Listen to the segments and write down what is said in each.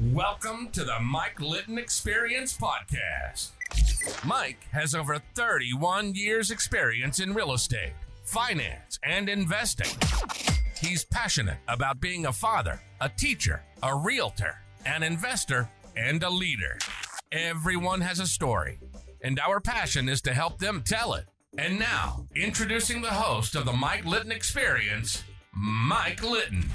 Welcome to the Mike Litton Experience podcast. Mike has over 31 years experience in real estate, finance, and investing. He's passionate about being a father, a teacher, a realtor, an investor, and a leader. Everyone has a story, and our passion is to help them tell it. And now, introducing the host of the Mike Litton Experience, Mike Litton.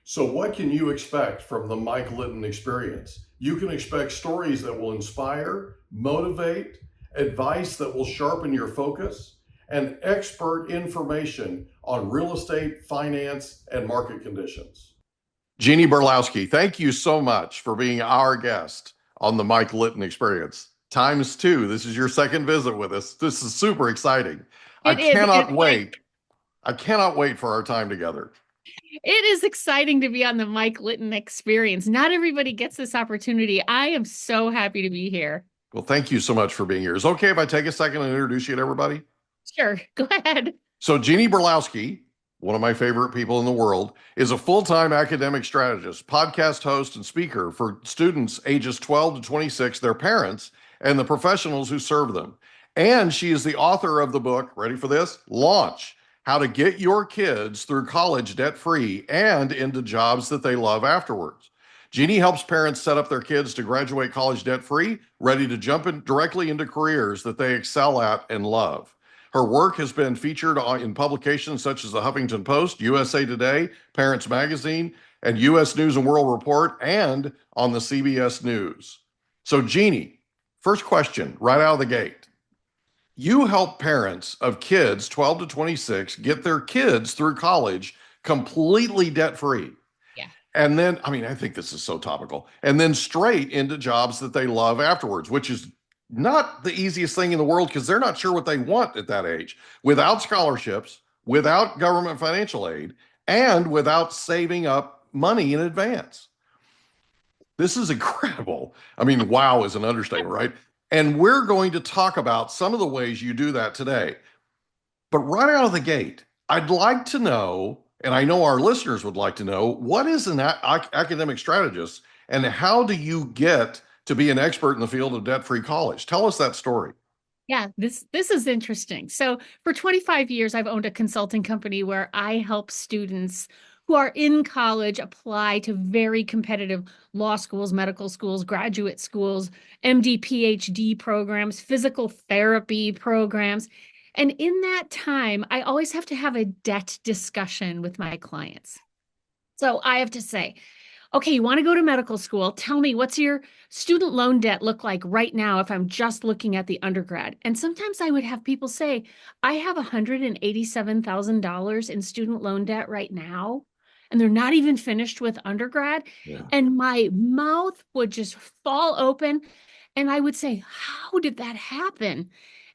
So what can you expect from the Mike Litton Experience? You can expect stories that will inspire, motivate, advice that will sharpen your focus, and expert information on real estate, finance, and market conditions. Jeannie Burlowski, thank you so much for being our guest on the Mike Litton Experience. Times two, this is your second visit with us. This is super exciting. I cannot wait for our time together. It is exciting to be on the Mike Litton Experience. Not everybody gets this opportunity. I am so happy to be here. Well, thank you so much for being here. Is it okay if I take a second and introduce you to everybody? Sure, go ahead. So Jeannie Burlowski, one of my favorite people in the world, is a full-time academic strategist, podcast host, and speaker for students ages 12 to 26, their parents, and the professionals who serve them. And she is the author of the book, ready for this? Launch: How to Get Your Kids Through College Debt-Free and into Jobs That They Love Afterwards. Jeannie helps parents set up their kids to graduate college debt-free, ready to jump directly into careers that they excel at and love. Her work has been featured in publications such as the Huffington Post, USA Today, Parents Magazine, and U.S. News and World Report, and on the CBS News. So Jeannie, first question right out of the gate. You help parents of kids 12 to 26 get their kids through college completely debt-free. Yeah. And then, I think this is so topical, and then straight into jobs that they love afterwards, which is not the easiest thing in the world because they're not sure what they want at that age, without scholarships, without government financial aid, and without saving up money in advance. This is incredible. Wow is an understatement, right? And we're going to talk about some of the ways you do that today. But right out of the gate, I'd like to know, and I know our listeners would like to know, what is an academic strategist and how do you get to be an expert in the field of debt-free college? Tell us that story. Yeah, this is interesting. So for 25 years, I've owned a consulting company where I help students who are in college apply to very competitive law schools, medical schools, graduate schools, MD, PhD programs, physical therapy programs. And in that time, I always have to have a debt discussion with my clients. So I have to say, okay, you want to go to medical school? Tell me, what's your student loan debt look like right now if I'm just looking at the undergrad? And sometimes I would have people say, I have $187,000 in student loan debt right now, and they're not even finished with undergrad. Yeah. And my mouth would just fall open. And I would say, how did that happen?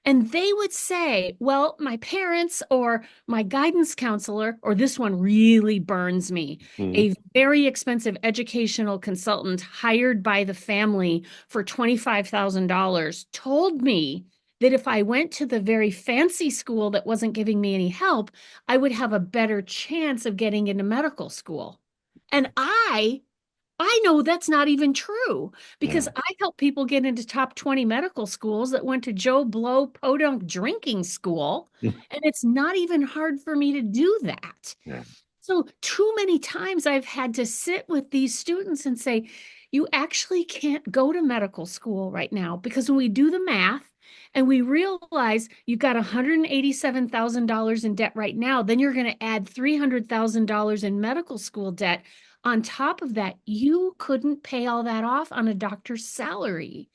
And they would say, well, my parents or my guidance counselor, or this one really burns me, a very expensive educational consultant hired by the family for $25,000 told me that if I went to the very fancy school that wasn't giving me any help, I would have a better chance of getting into medical school. And I know that's not even true because I help people get into top 20 medical schools that went to Joe Blow podunk drinking school. And it's not even hard for me to do that. Yeah. So too many times I've had to sit with these students and say, you actually can't go to medical school right now because when we do the math and we realize you've got $187,000 in debt right now, then you're going to add $300,000 in medical school debt. On top of that, you couldn't pay all that off on a doctor's salary.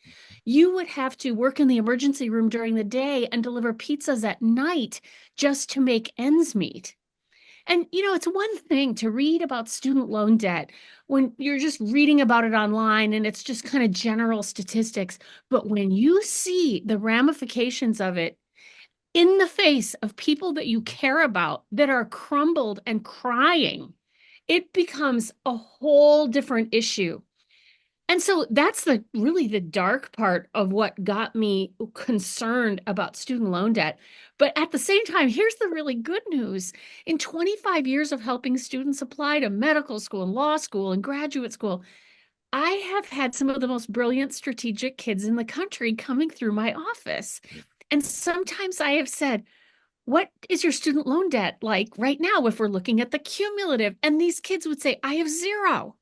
You would have to work in the emergency room during the day and deliver pizzas at night just to make ends meet. And, it's one thing to read about student loan debt when you're just reading about it online and it's just kind of general statistics. But when you see the ramifications of it in the face of people that you care about that are crumbled and crying, it becomes a whole different issue. And so that's really the dark part of what got me concerned about student loan debt. But at the same time, here's the really good news. In 25 years of helping students apply to medical school and law school and graduate school, I have had some of the most brilliant strategic kids in the country coming through my office. And sometimes I have said, what is your student loan debt like right now if we're looking at the cumulative? And these kids would say, I have zero.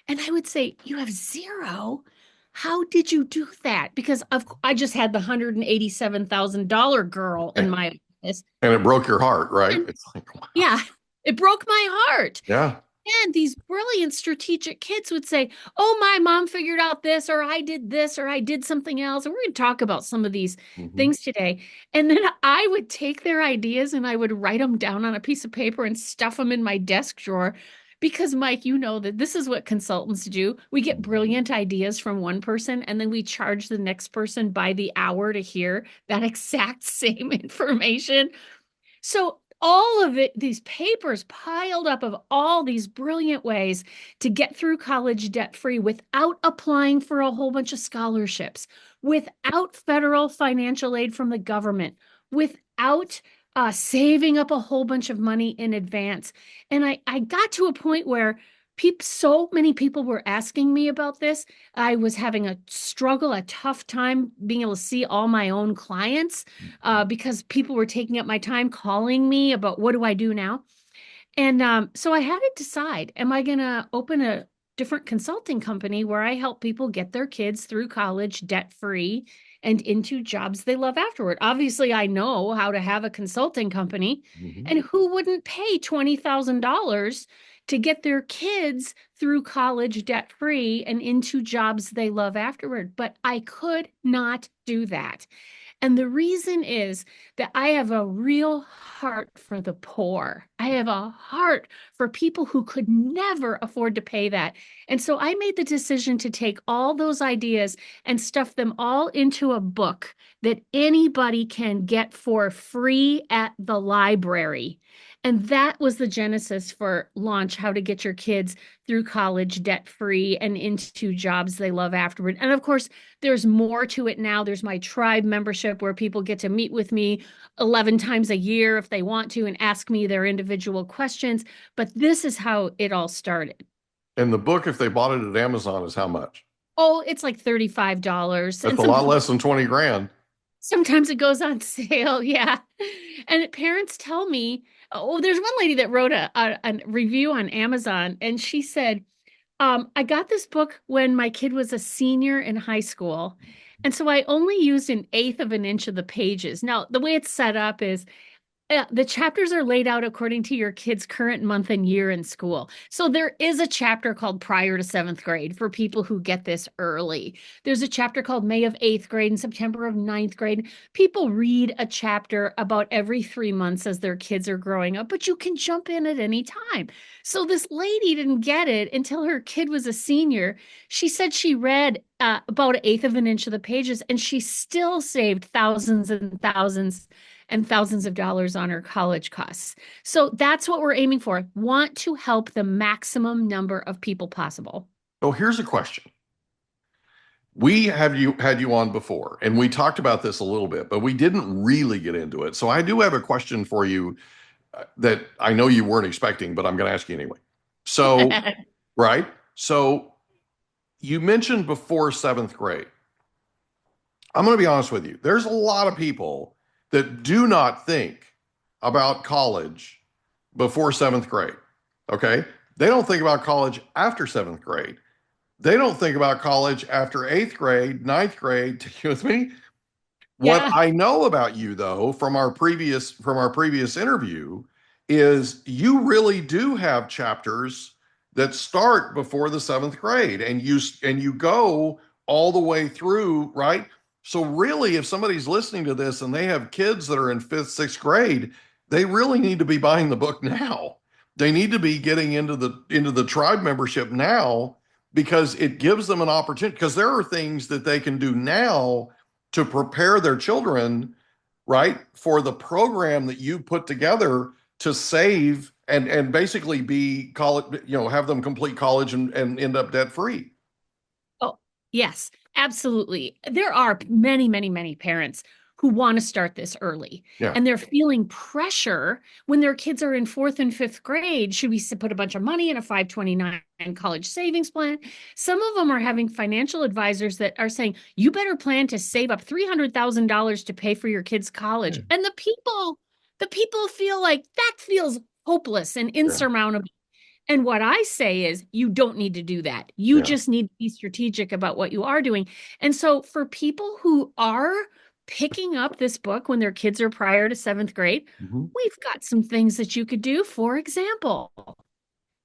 And I would say, you have zero? How did you do that? Because I just had the $187,000 girl in my office. And it broke your heart, right? And, it's like, wow. Yeah, it broke my heart. Yeah. And these brilliant strategic kids would say, oh, my mom figured out this, or I did this, or I did something else. And we're going to talk about some of these things today. And then I would take their ideas and I would write them down on a piece of paper and stuff them in my desk drawer. Because, Mike, you know that this is what consultants do. We get brilliant ideas from one person, and then we charge the next person by the hour to hear that exact same information. So all of it, these papers piled up of all these brilliant ways to get through college debt-free without applying for a whole bunch of scholarships, without federal financial aid from the government, without saving up a whole bunch of money in advance. And I got to a point where so many people were asking me about this. I was having a tough time being able to see all my own clients because people were taking up my time calling me about what do I do now? And so I had to decide, am I going to open a different consulting company where I help people get their kids through college debt-free and into jobs they love afterward? Obviously, I know how to have a consulting company, and who wouldn't pay $20,000 to get their kids through college debt-free and into jobs they love afterward? But I could not do that. And the reason is that I have a real heart for the poor. I have a heart for people who could never afford to pay that. And so I made the decision to take all those ideas and stuff them all into a book that anybody can get for free at the library. And that was the genesis for Launch How to Get Your Kids Through College Debt-Free and Into Jobs They Love Afterward. And of course, there's more to it now. There's my tribe membership where people get to meet with me 11 times a year if they want to and ask me their individual questions. But this is how it all started. And the book, if they bought it at Amazon, is how much? Oh, it's like $35. That's a lot less than 20 grand. Sometimes it goes on sale. Yeah. And parents tell me, oh, there's one lady that wrote a review on Amazon, and she said, I got this book when my kid was a senior in high school. And so I only used 1/8 of an inch of the pages. Now, the way it's set up is the chapters are laid out according to your kid's current month and year in school. So there is a chapter called Prior to 7th grade for people who get this early. There's a chapter called May of 8th grade and September of 9th grade. People read a chapter about every 3 months as their kids are growing up, but you can jump in at any time. So this lady didn't get it until her kid was a senior. She said she read about 1/8 of an inch of the pages, and she still saved thousands and thousands and thousands of dollars on her college costs. So that's what we're aiming for. Want to help the maximum number of people possible. So here's a question. We had you on before, and we talked about this a little bit, but we didn't really get into it. So I do have a question for you that I know you weren't expecting, but I'm going to ask you anyway. So, right? So you mentioned before 7th grade. I'm going to be honest with you. There's a lot of people that do not think about college before 7th grade, okay? They don't think about college after 7th grade. They don't think about college after 8th grade, 9th grade. You with me? What I know about you, though, from our previous interview, is you really do have chapters that start before the 7th grade, and you go all the way through, right? So really, if somebody's listening to this and they have kids that are in 5th, 6th grade, they really need to be buying the book now. They need to be getting into the tribe membership now, because it gives them an opportunity, because there are things that they can do now to prepare their children, right, for the program that you put together to save and basically be college, have them complete college and end up debt free. Oh, Yes, absolutely. There are many, many, many parents who want to start this early, Yeah. and they're feeling pressure when their kids are in fourth and fifth grade. Should we put a bunch of money in a 529 college savings plan? Some of them are having financial advisors that are saying, you better plan to save up $300,000 to pay for your kids' college. Yeah. And the people feel like that feels hopeless and Yeah. insurmountable. And what I say is, you don't need to do that. You Yeah. just need to be strategic about what you are doing. And so for people who are picking up this book when their kids are prior to seventh grade, Mhm. we've got some things that you could do. For example,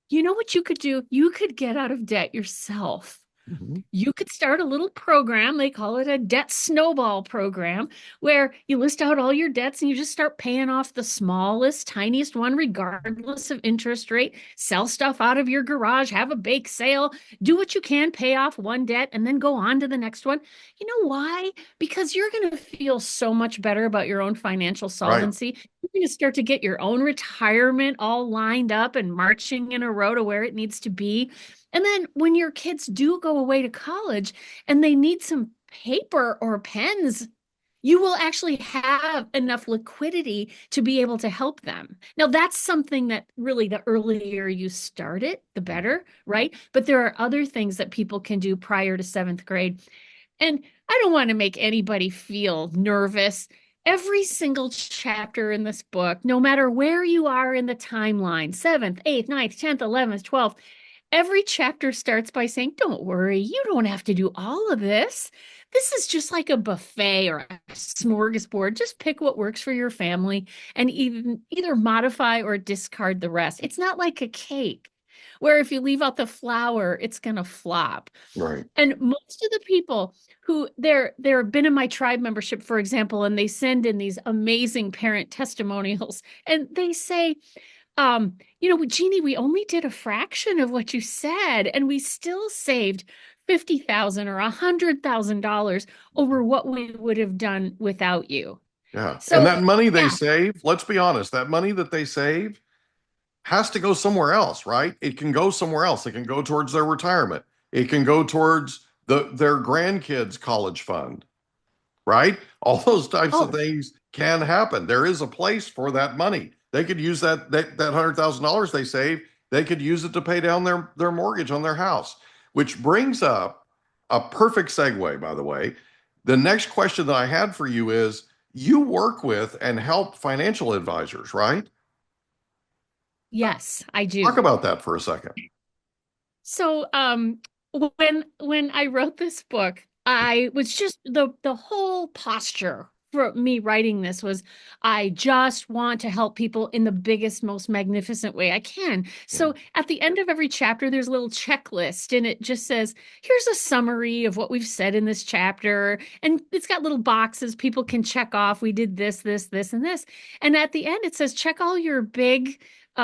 you know what you could do? You could get out of debt yourself. Mhm. You could start a little program. They call it a debt snowball program, where you list out all your debts and you just start paying off the smallest, tiniest one, regardless of interest rate. Sell stuff out of your garage, have a bake sale, do what you can, pay off one debt, and then go on to the next one. You know why? Because you're going to feel so much better about your own financial Right. solvency. You're going to start to get your own retirement all lined up and marching in a row to where it needs to be. And then when your kids do go away to college and they need some paper or pens, you will actually have enough liquidity to be able to help them. Now, that's something that really, the earlier you start it, the better, right? But there are other things that people can do prior to seventh grade. And I don't want to make anybody feel nervous. Every single chapter in this book, no matter where you are in the timeline, seventh, eighth, ninth, 10th, 11th, 12th, every chapter starts by saying, don't worry, you don't have to do all of this. This is just like a buffet or a smorgasbord. Just pick what works for your family and even either modify or discard the rest. It's not like a cake where if you leave out the flour, it's going to flop. Right. And most of the people who they're been in my tribe membership, for example, and they send in these amazing parent testimonials, and they say, Jeannie, we only did a fraction of what you said, and we still saved $50,000 or $100,000 over what we would have done without you. Yeah. And So, that money they yeah, save, let's be honest, that money that they save has to go somewhere else, right? It can go somewhere else. It can go towards their retirement. It can go towards their grandkids' college fund, right? All those types of oh, things can happen. There is a place for that money. They could use that $100,000 they save. They could use it to pay down their mortgage on their house, which brings up a perfect segue, by the way. The next question that I had for you is, you work with and help financial advisors, right? yes, I Talk do. about that for a second. So, when I wrote this book, I was just the whole posture for me writing this was, I just want to help people in the biggest, most magnificent way I can. Yeah. So at the end of every chapter, there's a little checklist, and it just says, here's a summary of what we've said in this chapter. And it's got little boxes people can check off. We did this, this, this, and this. And at the end, it says, check all your big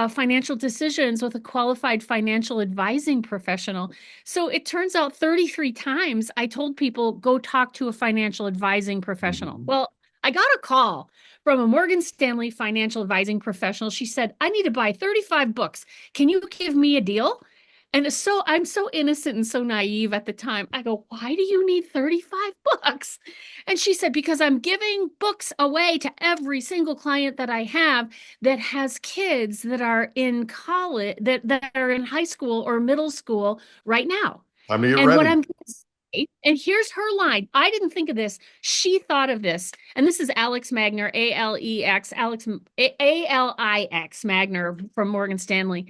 financial decisions with a qualified financial advising professional. So it turns out 33 times I told people, go talk to a financial advising professional. Mhm. Well, I got a call from a Morgan Stanley financial advising professional. She said, I need to buy 35 books. Can you give me a deal? And so I'm so innocent and so naive at the time. I go, why do you need 35 books? And she said, because I'm giving books away to every single client that I have that has kids that are in college, that are in high school or middle school right now. Time to get And what ready. I'm going to say, and here's her line. I didn't think of this. She thought of this. And this is Alex Magner, A-L-E-X, Alex, A-L-I-X Magner from Morgan Stanley.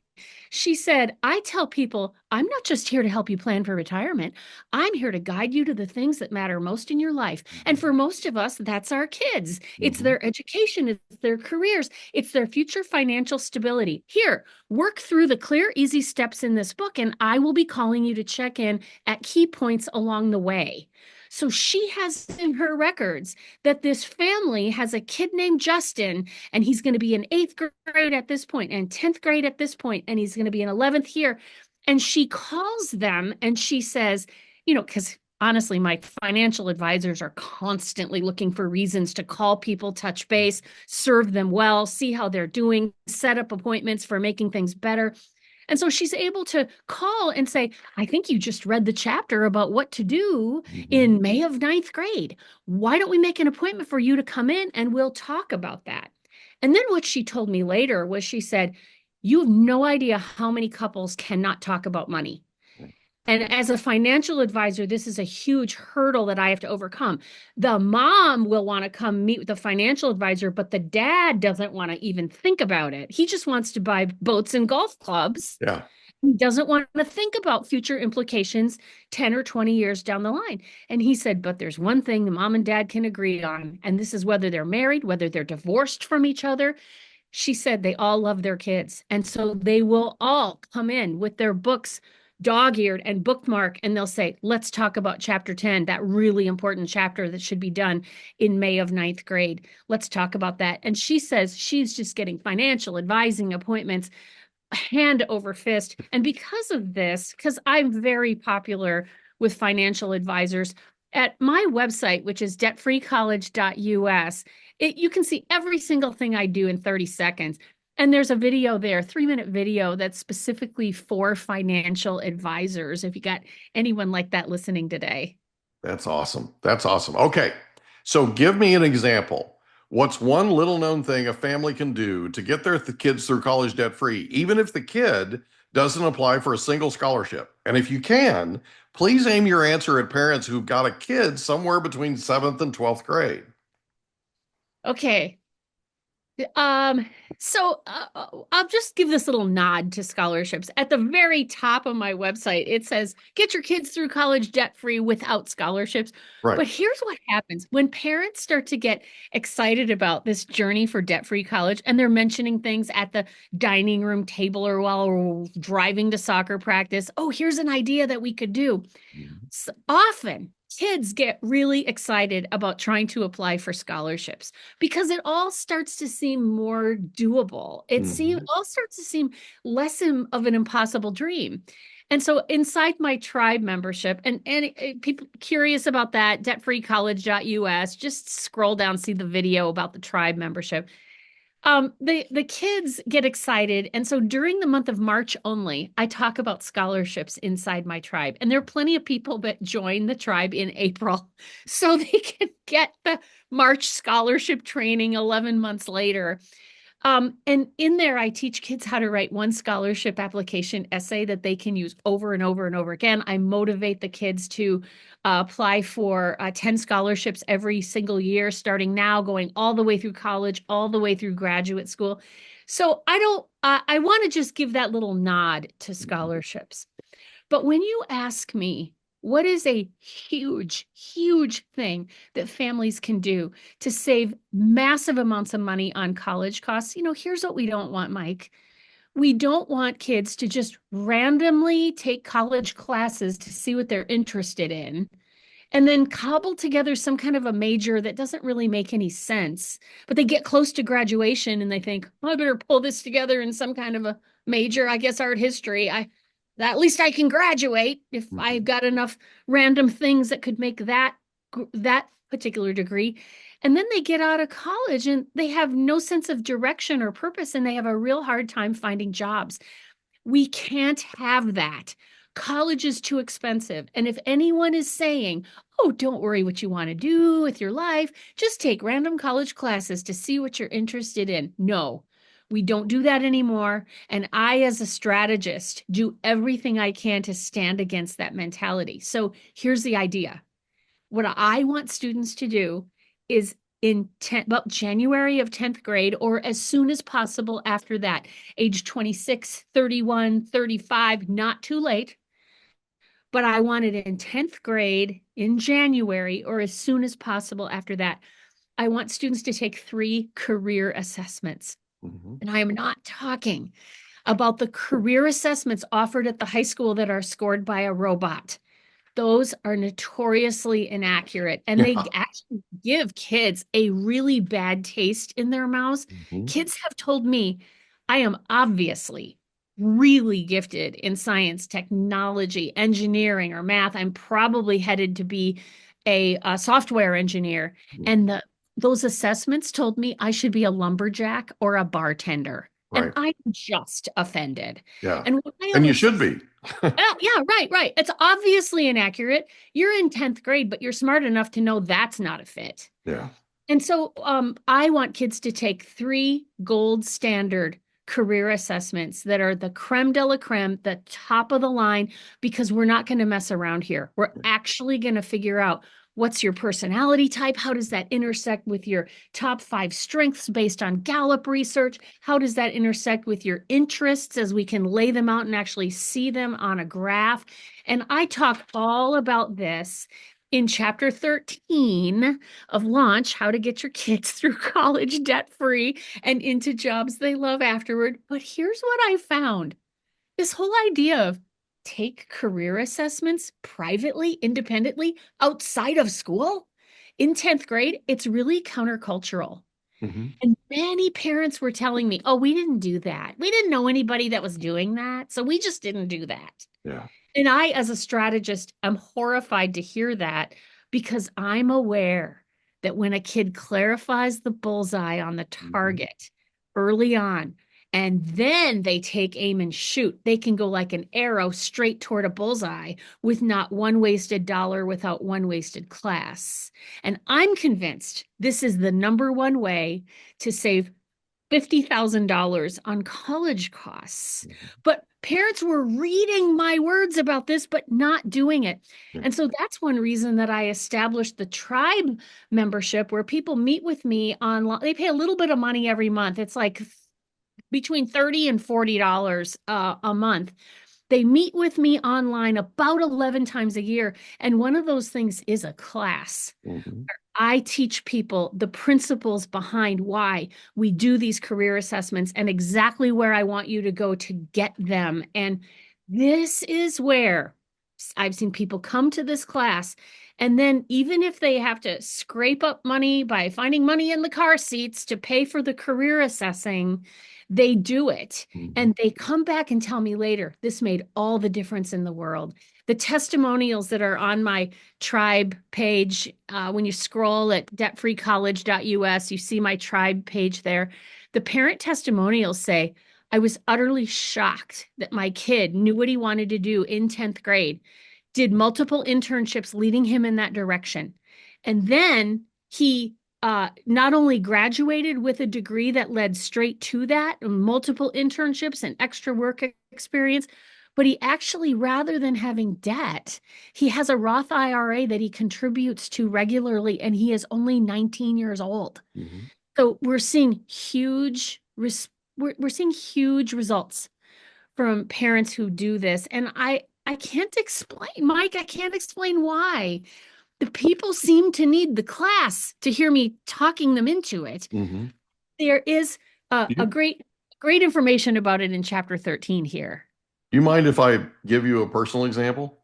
She said, I tell people, I'm not just here to help you plan for retirement. I'm here to guide you to the things that matter most in your life. And for most of us, that's our kids. It's Mhm. their education, it's their careers, it's their future financial stability. Here, work through the clear, easy steps in this book, and I will be calling you to check in at key points along the way. So she has in her records that this family has a kid named Justin, and he's going to be in eighth grade at this point and 10th grade at this point, and he's going to be in 11th here. And she calls them and she says, because honestly, my financial advisors are constantly looking for reasons to call people, touch base, serve them well, see how they're doing, set up appointments for making things better. And so she's able to call and say, I think you just read the chapter about what to do in May of ninth grade. Why don't we make an appointment for you to come in and we'll talk about that? And then what she told me later was she said, you have no idea how many couples cannot talk about money. And as a financial advisor, this is a huge hurdle that I have to overcome. The mom will want to come meet with the financial advisor, but the dad doesn't want to even think about it. He just wants to buy boats and golf clubs. Yeah. He doesn't want to think about future implications 10 or 20 years down the line. And he said, but there's one thing the mom and dad can agree on, and this is whether they're married, whether they're divorced from each other. She said they all love their kids. And so they will all come in with their books dog-eared and bookmark, and they'll say, let's talk about chapter 10, that really important chapter that should be done in May of ninth grade. Let's talk about that. And she says she's just getting financial advising appointments hand over fist. And because of this, because I'm very popular with financial advisors, at my website, which is debtfreecollege.us, you can see every single thing I do in 30 seconds. And there's a video there, 3-minute video that's specifically for financial advisors. If you got anyone like that listening today. That's awesome. That's awesome. Okay. So give me an example. What's one little known thing a family can do to get their kids through college debt free, even if the kid doesn't apply for a single scholarship? And if you can, please aim your answer at parents who've got a kid somewhere between 7th and 12th grade. Okay. So I'll just give this little nod to scholarships. At the very top of my website, it says, get your kids through college debt-free without scholarships. Right. But here's what happens when parents start to get excited about this journey for debt-free college, and they're mentioning things at the dining room table or while we're driving to soccer practice. Oh, here's an idea that we could do. So often kids get really excited about trying to apply for scholarships because it all starts to seem more doable. All starts to seem less of an impossible dream. And so inside my tribe membership, and people curious about that, debtfreecollege.us, just scroll down, see the video about the tribe membership. The kids get excited. And so during the month of March only, I talk about scholarships inside my tribe. And there are plenty of people that join the tribe in April so they can get the March scholarship training 11 months later. And in there, I teach kids how to write one scholarship application essay that they can use over and over and over again. I motivate the kids to apply for 10 scholarships every single year, starting now, going all the way through college, all the way through graduate school. So I want to just give that little nod to scholarships. But when you ask me, what is a huge, huge thing that families can do to save massive amounts of money on college costs? Here's what we don't want, Mike. We don't want kids to just randomly take college classes to see what they're interested in and then cobble together some kind of a major that doesn't really make any sense. But they get close to graduation and they think, oh, I better pull this together in some kind of a major, I guess art history. At least I can graduate if I've got enough random things that could make that particular degree. And then they get out of college and they have no sense of direction or purpose, and they have a real hard time finding jobs. We can't have that. College is too expensive. And if anyone is saying, oh, don't worry what you want to do with your life, just take random college classes to see what you're interested in. No. We don't do that anymore. And I, as a strategist, do everything I can to stand against that mentality. So here's the idea. What I want students to do is in January of 10th grade, or as soon as possible after that, age 26, 31, 35, not too late. But I want it in 10th grade in January, or as soon as possible after that. I want students to take 3 career assessments. And I am not talking about the career assessments offered at the high school that are scored by a robot. Those are notoriously inaccurate, and they actually give kids a really bad taste in their mouths. Kids have told me, I am obviously really gifted in science, technology, engineering, or math. I'm probably headed to be a software engineer. And those assessments told me I should be a lumberjack or a bartender. And Right. I'm just offended. Yeah. And what I And you always say, should be. oh, yeah, right, right. It's obviously inaccurate. You're in 10th grade, but you're smart enough to know that's not a fit. Yeah. And so I want kids to take 3 gold standard career assessments that are the creme de la creme, the top of the line, because we're not going to mess around here. We're actually going to figure out what's your personality type? How does that intersect with your top 5 strengths based on Gallup research? How does that intersect with your interests as we can lay them out and actually see them on a graph? And I talk all about this in chapter 13 of Launch, How to Get Your Kids Through College Debt-Free and into Jobs They Love Afterward. But here's what I found. This whole idea of take career assessments privately, independently, outside of school in 10th grade, it's really countercultural. Mm-hmm. And many parents were telling me, oh, we didn't do that. We didn't know anybody that was doing that. So we just didn't do that. Yeah. And I, as a strategist, am horrified to hear that because I'm aware that when a kid clarifies the bullseye on the target early on, and then they take aim and shoot, they can go like an arrow straight toward a bullseye with not one wasted dollar, without one wasted class. And I'm convinced this is the number one way to save $50,000 on college costs. But parents were reading my words about this, but not doing it. And so that's one reason that I established the tribe membership, where people meet with me online. They pay a little bit of money every month. It's like between $30 and $40 a month. They meet with me online about 11 times a year. And one of those things is a class. Mm-hmm. I teach people the principles behind why we do these career assessments and exactly where I want you to go to get them. And this is where I've seen people come to this class. And then even if they have to scrape up money by finding money in the car seats to pay for the career assessing, they do it. And they come back and tell me later, this made all the difference in the world. The testimonials that are on my tribe page, when you scroll at debtfreecollege.us, you see my tribe page there. The parent testimonials say, I was utterly shocked that my kid knew what he wanted to do in 10th grade, did multiple internships leading him in that direction. And then he not only graduated with a degree that led straight to that, multiple internships and extra work experience, but he actually, rather than having debt, he has a Roth IRA that he contributes to regularly, and he is only 19 years old. Mm-hmm. So we're seeing huge results from parents who do this. And I can't explain, Mike, I can't explain why. The people seem to need the class to hear me talking them into it. Mm-hmm. There is a great information about it in chapter 13 here. You mind if I give you a personal example?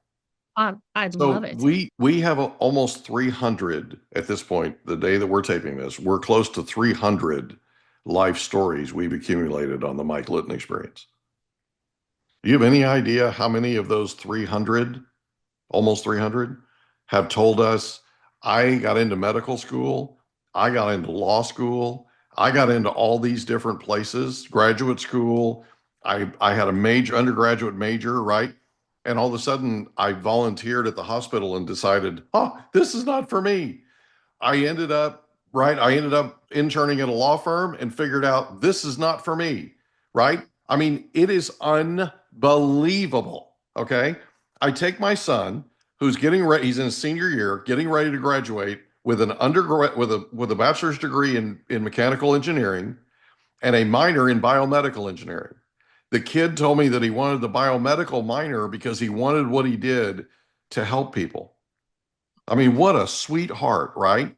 I'd love it. We have almost 300 at this point, the day that we're taping this. We're close to 300 life stories we've accumulated on the Mike Litton Experience. Do you have any idea how many of those 300, almost 300, have told us, I got into medical school, I got into law school, I got into all these different places, graduate school, I had a undergraduate major, right? And all of a sudden I volunteered at the hospital and decided, oh, this is not for me. I ended up interning at a law firm and figured out this is not for me, right? I mean, it is unbelievable. Okay. I take my son who's getting ready, he's in his senior year, getting ready to graduate with an undergrad, with a bachelor's degree in mechanical engineering and a minor in biomedical engineering. The kid told me that he wanted the biomedical minor because he wanted what he did to help people. I mean, what a sweetheart, right?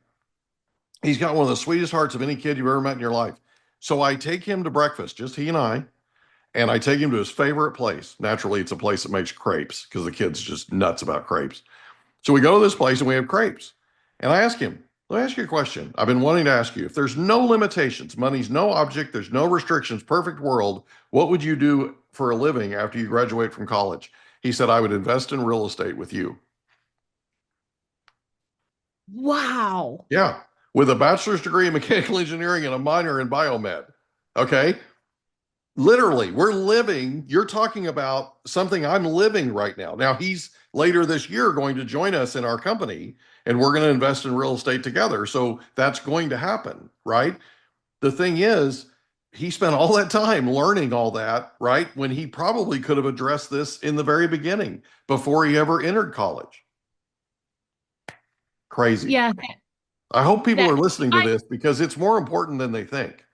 He's got one of the sweetest hearts of any kid you've ever met in your life. So I take him to breakfast, just he and I take him to his favorite place. Naturally, it's a place that makes crepes because the kid's just nuts about crepes. So we go to this place and we have crepes. And I ask him, let me ask you a question. I've been wanting to ask you, if there's no limitations, money's no object, there's no restrictions, perfect world, what would you do for a living after you graduate from college? He said, I would invest in real estate with you. Wow. Yeah. With a bachelor's degree in mechanical engineering and a minor in biomed. Okay. Literally, we're living. You're talking about something I'm living right now. Now, he's later this year going to join us in our company, and we're going to invest in real estate together. So that's going to happen, right? The thing is, he spent all that time learning all that, right? When he probably could have addressed this in the very beginning before he ever entered college. Crazy. Yeah, I hope people that are listening to I this because it's more important than they think.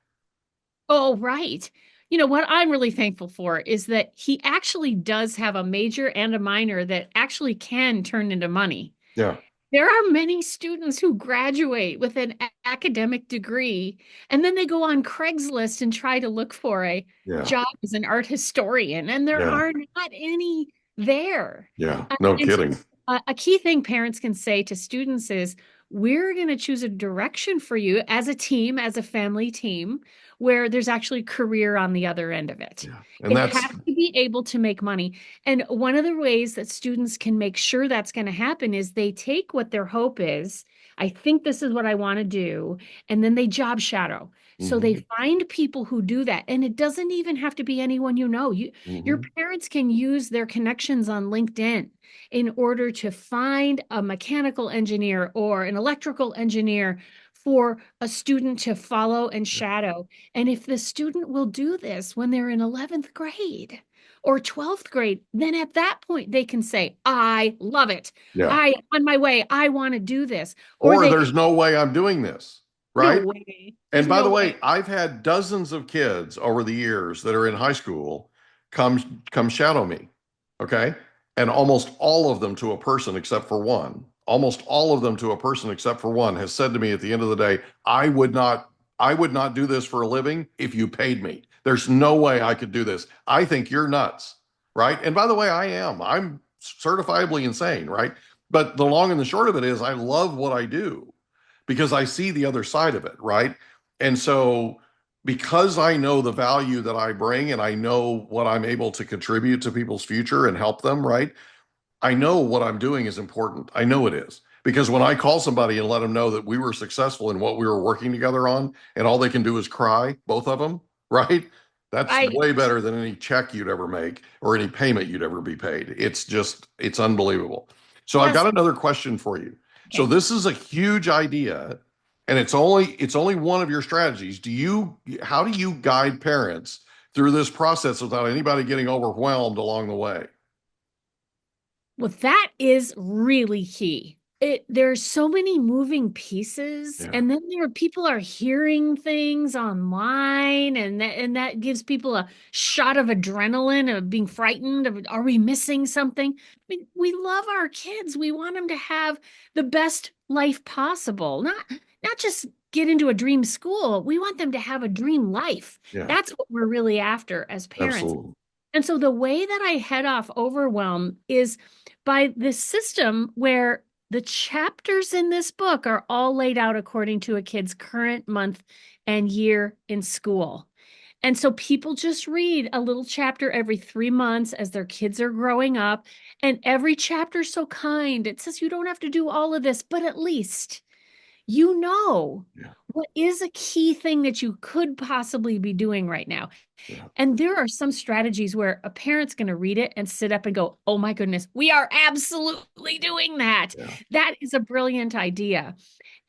oh, right. You know, what I'm really thankful for is that he actually does have a major and a minor that actually can turn into money. Yeah. There are many students who graduate with an academic degree and then they go on Craigslist and try to look for a Yeah. job as an art historian, and there Yeah. are not any there. Yeah. No And so kidding. a key thing parents can say to students is, we're going to choose a direction for you as a team, as a family team, where there's actually career on the other end of it. Yeah. And It has that's, to be able to make money. And one of the ways that students can make sure that's going to happen is they take what their hope is. I think this is what I want to do. And then they job shadow. So mhm, they find people who do that. And it doesn't even have to be anyone you know. Your mhm. parents can use their connections on LinkedIn in order to find a mechanical engineer or an electrical engineer for a student to follow and shadow. And if the student will do this when they're in 11th grade or 12th grade, then at that point they can say, I love it. Yeah. I on my way. I want to do this. Or Or they there's no way I'm doing this, no right? way. And There's by the no way, way. I've had dozens of kids over the years that are in high school come shadow me. Okay. And almost all of them to a person except for one, almost all of them to a person except for one has said to me at the end of the day, I would not do this for a living if you paid me. There's no way I could do this. I think you're nuts. Right. And by the way, I am. I'm certifiably insane. Right. But the long and the short of it is I love what I do because I see the other side of it. Right. And so because I know the value that I bring and I know what I'm able to contribute to people's future and help them, right? I know what I'm doing is important. I know it is. Because when I call somebody and let them know that we were successful in what we were working together on, and all they can do is cry, both of them, right? That's Right. way better than any check you'd ever make or any payment you'd ever be paid. It's unbelievable. So I've got Yes. another question for you. So Okay. this is a huge idea, and it's only one of your strategies. How do you guide parents through this process without anybody getting overwhelmed along the way? Well, that is really key. There's so many moving pieces, Yeah. and then people are hearing things online, and that gives people a shot of adrenaline of being frightened of, are we missing something? I mean, we love our kids. We want them to have the best life possible, not just get into a dream school. We want them to have a dream life. Yeah. That's what we're really after as parents. Absolutely. And so the way that I head off overwhelm is by this system where the chapters in this book are all laid out according to a kid's current month and year in school. And so people just read a little chapter every 3 months as their kids are growing up. And every chapter is so kind. It says you don't have to do all of this, but at least you know Yeah. what is a key thing that you could possibly be doing right now. Yeah. And there are some strategies where a parent's going to read it and sit up and go, oh my goodness, we are absolutely doing that. Yeah. That is a brilliant idea.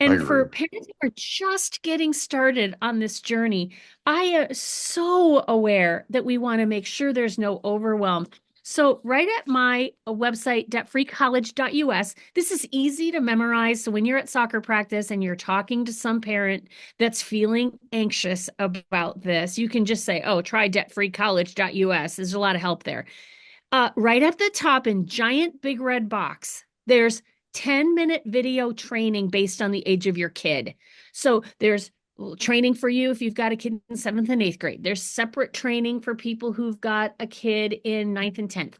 I And for agree. parents who are just getting started on this journey, I am so aware that we want to make sure there's no overwhelm. So right at my website, debtfreecollege.us, this is easy to memorize. So when you're at soccer practice and you're talking to some parent that's feeling anxious about this, you can just say, oh, try debtfreecollege.us. There's a lot of help there. Right at the top in giant big red box, there's 10-minute video training based on the age of your kid. So there's training for you if you've got a kid in 7th and 8th grade. There's separate training for people who've got a kid in 9th and 10th.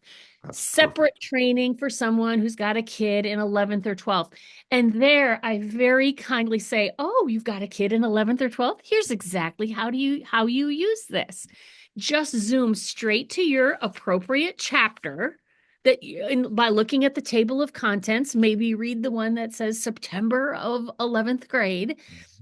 That's Separate perfect. training for someone who's got a kid in 11th or 12th. And there I very kindly say, oh, you've got a kid in 11th or 12th? Here's exactly how you use this. Just zoom straight to your appropriate chapter by looking at the table of contents, maybe read the one that says September of 11th grade,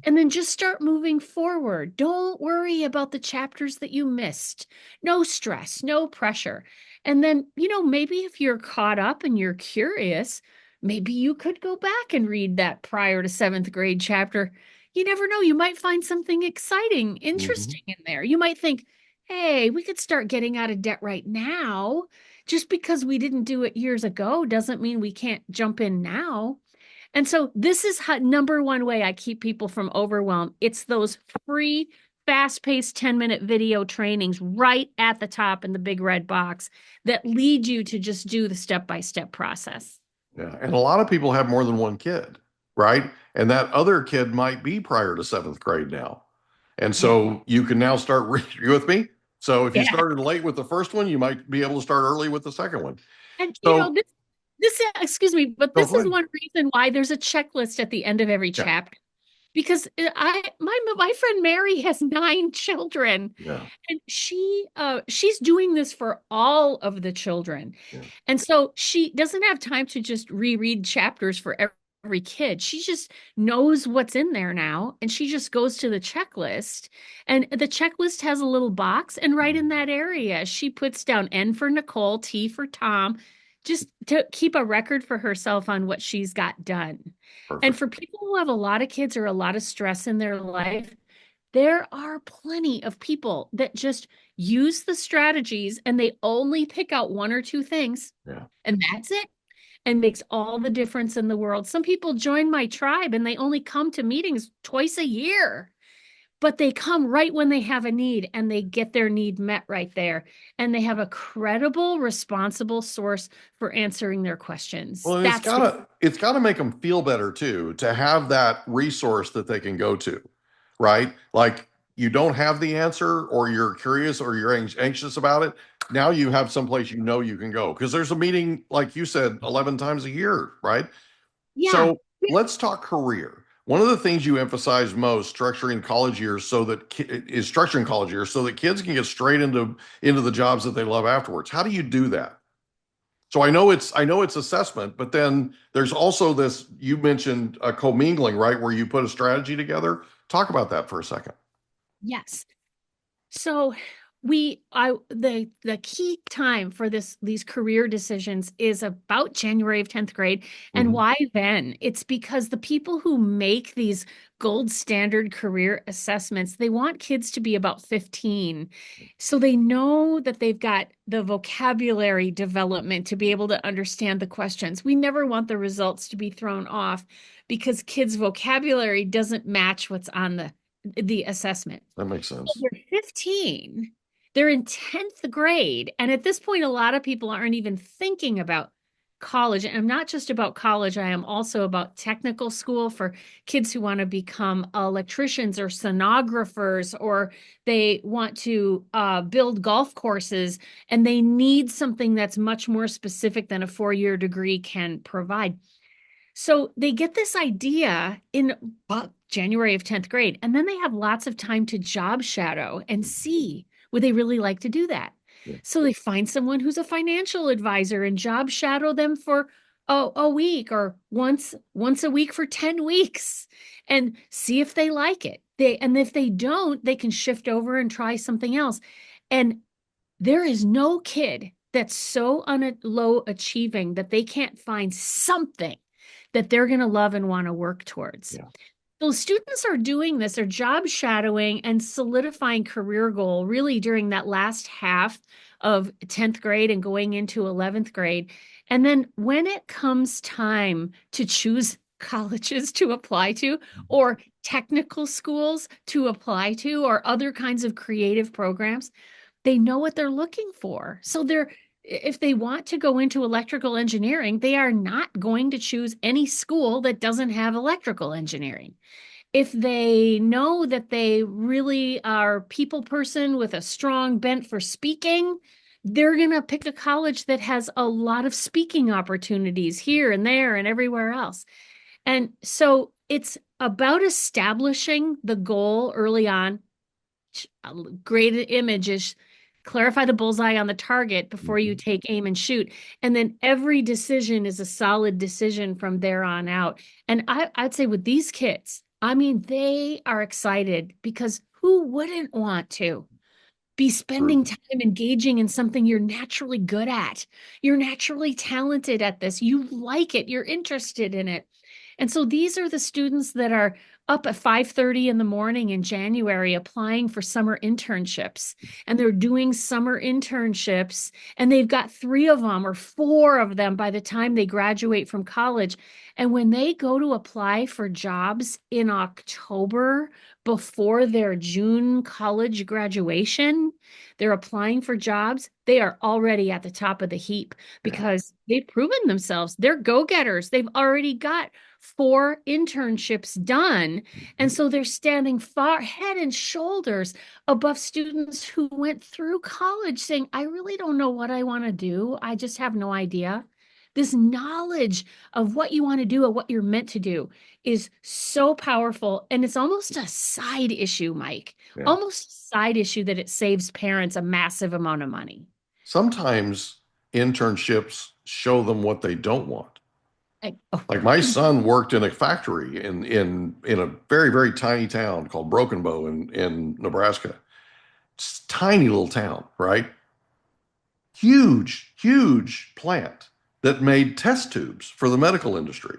and then just start moving forward. Don't worry about the chapters that you missed. No stress, no pressure. And then, maybe if you're caught up and you're curious, maybe you could go back and read that prior to 7th grade chapter. You never know. You might find something exciting, interesting in there. You might think, hey, we could start getting out of debt right now. Just because we didn't do it years ago doesn't mean we can't jump in now. And so this is number one way I keep people from overwhelm. It's those free, fast-paced 10-minute video trainings right at the top in the big red box that lead you to just do the step-by-step process. Yeah. And a lot of people have more than one kid, right? And that other kid might be prior to 7th grade now. And so you can now start, you with me? So if you started late with the first one, you might be able to start early with the second one. And this excuse me, but this is one reason why there's a checklist at the end of every chapter. Because my friend Mary has 9 children, and she's doing this for all of the children, and so she doesn't have time to just reread chapters for every kid. She just knows what's in there now, and she just goes to the checklist, and the checklist has a little box, and right in that area, she puts down N for Nicole, T for Tom, just to keep a record for herself on what she's got done. Perfect. And for people who have a lot of kids or a lot of stress in their life, there are plenty of people that just use the strategies and they only pick out 1 or 2 things, and that's it. And makes all the difference in the world. Some people join my tribe and they only come to meetings twice a year, but they come right when they have a need and they get their need met right there. And they have a credible, responsible source for answering their questions. Well, it's gotta make them feel better too, to have that resource that they can go to, right? Like, you don't have the answer, or you're curious, or you're anxious about it. Now you have someplace you can go, because there's a meeting, like you said, 11 times a year, right? Yeah. So let's talk career. One of the things you emphasize most, structuring college years so that kids can get straight into the jobs that they love afterwards. How do you do that? So I know it's assessment, but then there's also this, you mentioned a commingling, right? Where you put a strategy together. Talk about that for a second. Yes. So the key time for these career decisions is about January of 10th grade. And why then? It's because the people who make these gold standard career assessments, they want kids to be about 15. So they know that they've got the vocabulary development to be able to understand the questions. We never want the results to be thrown off because kids' vocabulary doesn't match what's on the assessment. That makes sense. So they're 15. They're in 10th grade. And at this point, a lot of people aren't even thinking about college. And I'm not just about college. I am also about technical school for kids who want to become electricians or sonographers, or they want to build golf courses, and they need something that's much more specific than a 4-year degree can provide. So they get this idea in January of 10th grade, and then they have lots of time to job shadow and see, would they really like to do that? Yeah. So they find someone who's a financial advisor and job shadow them for a week, or once a week for 10 weeks, and see if they like it. And if they don't, they can shift over and try something else. And there is no kid that's so low achieving that they can't find something that they're going to love and want to work towards. Yeah. So students are doing this, they're job shadowing and solidifying career goal really during that last half of 10th grade and going into 11th grade. And then when it comes time to choose colleges to apply to, or technical schools to apply to, or other kinds of creative programs, they know what they're looking for. So if they want to go into electrical engineering, they are not going to choose any school that doesn't have electrical engineering. If they know that they really are a people person with a strong bent for speaking, they're going to pick a college that has a lot of speaking opportunities here and there and everywhere else. And so it's about establishing the goal early on. A great image is clarify the bullseye on the target before you take aim and shoot. And then every decision is a solid decision from there on out. And I'd say with these kids, I mean, they are excited because who wouldn't want to be spending time engaging in something you're naturally good at? You're naturally talented at this. You like it. You're interested in it. And so these are the students that are up at 5:30 in the morning in January applying for summer internships. And they're doing summer internships, and they've got 3 of them or 4 of them by the time they graduate from college. And when they go to apply for jobs in October before their June college graduation, they're applying for jobs. They are already at the top of the heap because they've proven themselves. They're go-getters. They've already got 4 internships done. And so they're standing far head and shoulders above students who went through college saying, I really don't know what I want to do. I just have no idea. This knowledge of what you want to do and what you're meant to do is so powerful. And it's almost a side issue, Mike, almost a side issue that it saves parents a massive amount of money. Sometimes internships show them what they don't want. Oh. Like my son worked in a factory in a very, very tiny town called Broken Bow in Nebraska. It's a tiny little town, right? Huge, huge plant that made test tubes for the medical industry.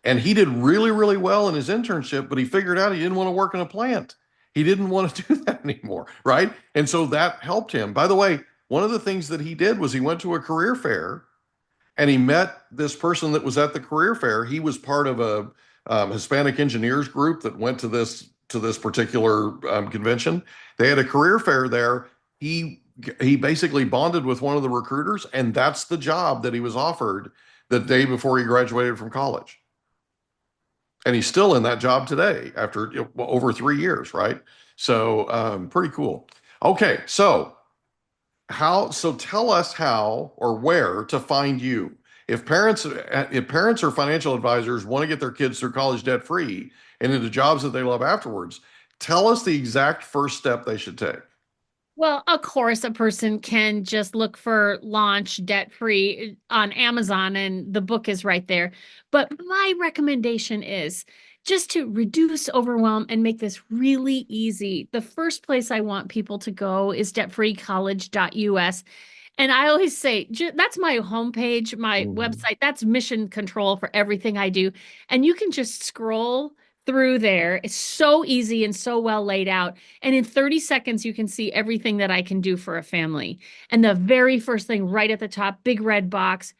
And he did really, really well in his internship, but he figured out he didn't want to work in a plant. He didn't want to do that anymore, right? And so that helped him. By the way, one of the things that he did was he went to a career fair and he met this person that was at the career fair. He was part of a Hispanic engineers group that went to this particular convention. They had a career fair there. He basically bonded with one of the recruiters, and that's the job that he was offered the day before he graduated from college. And he's still in that job today after over 3 years, right? So pretty cool. Okay, so tell us how or where to find you. If parents or financial advisors want to get their kids through college debt free and into jobs that they love afterwards, tell us the exact first step they should take. Well, of course, a person can just look for Launch Debt Free on Amazon, and the book is right there. But my recommendation is just to reduce overwhelm and make this really easy. The first place I want people to go is debtfreecollege.us. And I always say, that's my homepage, my website. That's mission control for everything I do. And you can just scroll through there. It's so easy and so well laid out. And in 30 seconds, you can see everything that I can do for a family. And the very first thing right at the top, big red box,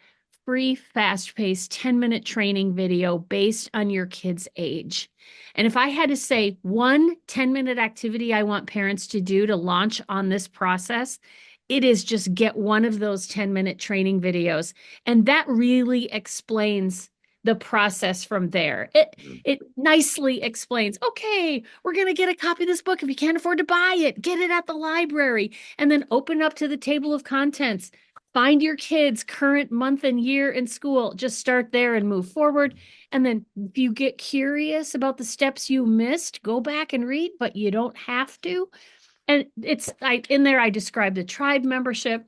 free, fast-paced 10-minute training video based on your kid's age. And if I had to say one 10-minute activity I want parents to do to launch on this process, it is just get one of those 10-minute training videos. And that really explains the process from there. It nicely explains, okay, we're going to get a copy of this book. If you can't afford to buy it, get it at the library, and then open up to the table of contents. Find your kids' current month and year in school. Just start there and move forward. And then if you get curious about the steps you missed, go back and read, but you don't have to. And in there, I describe the tribe membership.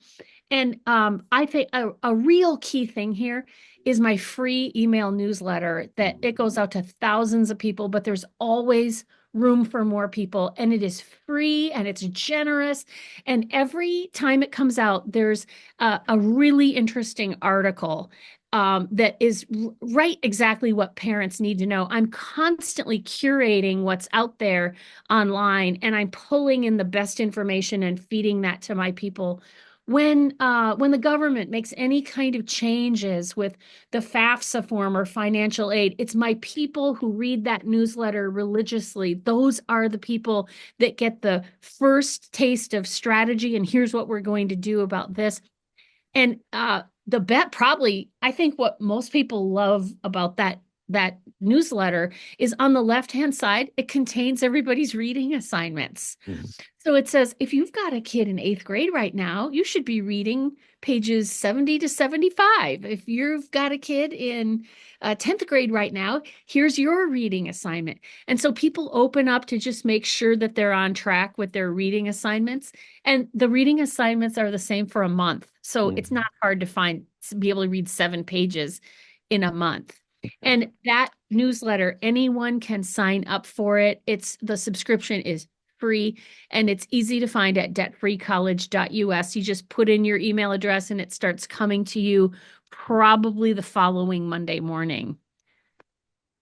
And I think a real key thing here is my free email newsletter that it goes out to thousands of people, but there's always room for more people, and it is free and it's generous. And every time it comes out, there's a really interesting article that is right exactly what parents need to know. I'm constantly curating what's out there online, and I'm pulling in the best information and feeding that to my people. When the government makes any kind of changes with the FAFSA form or financial aid, it's my people who read that newsletter religiously. Those are the people that get the first taste of strategy, and here's what we're going to do about this. And I think what most people love about that that newsletter is on the left-hand side. It contains everybody's reading assignments. Mhm. So it says, if you've got a kid in 8th grade right now, you should be reading pages 70 to 75. If you've got a kid in 10th grade right now, here's your reading assignment. And so people open up to just make sure that they're on track with their reading assignments. And the reading assignments are the same for a month. So it's not hard to be able to read 7 pages in a month. And that newsletter, anyone can sign up for it. The subscription is free, and it's easy to find at debtfreecollege.us. You just put in your email address and it starts coming to you probably the following Monday morning.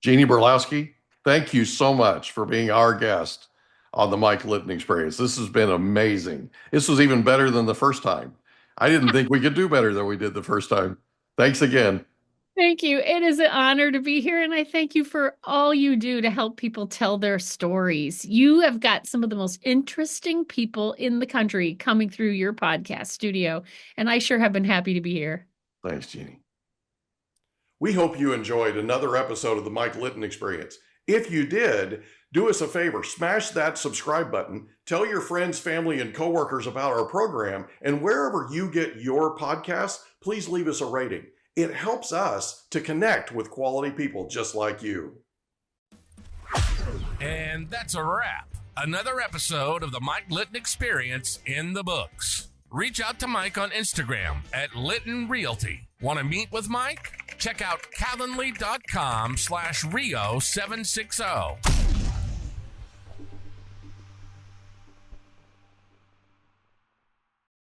Jeannie Burlowski, thank you so much for being our guest on the Mike Litton Experience. This has been amazing. This was even better than the first time. I didn't think we could do better than we did the first time. Thanks again. Thank you. It is an honor to be here, and I thank you for all you do to help people tell their stories. You have got some of the most interesting people in the country coming through your podcast studio, and I sure have been happy to be here. Thanks, Jeannie. We hope you enjoyed another episode of the Mike Litton Experience. If you did, do us a favor, smash that subscribe button, tell your friends, family, and coworkers about our program, and wherever you get your podcasts, please leave us a rating. It helps us to connect with quality people just like you. And that's a wrap. Another episode of the Mike Litton Experience in the books. Reach out to Mike on Instagram at Litton Realty. Want to meet with Mike? Check out calendly.com/Rio760.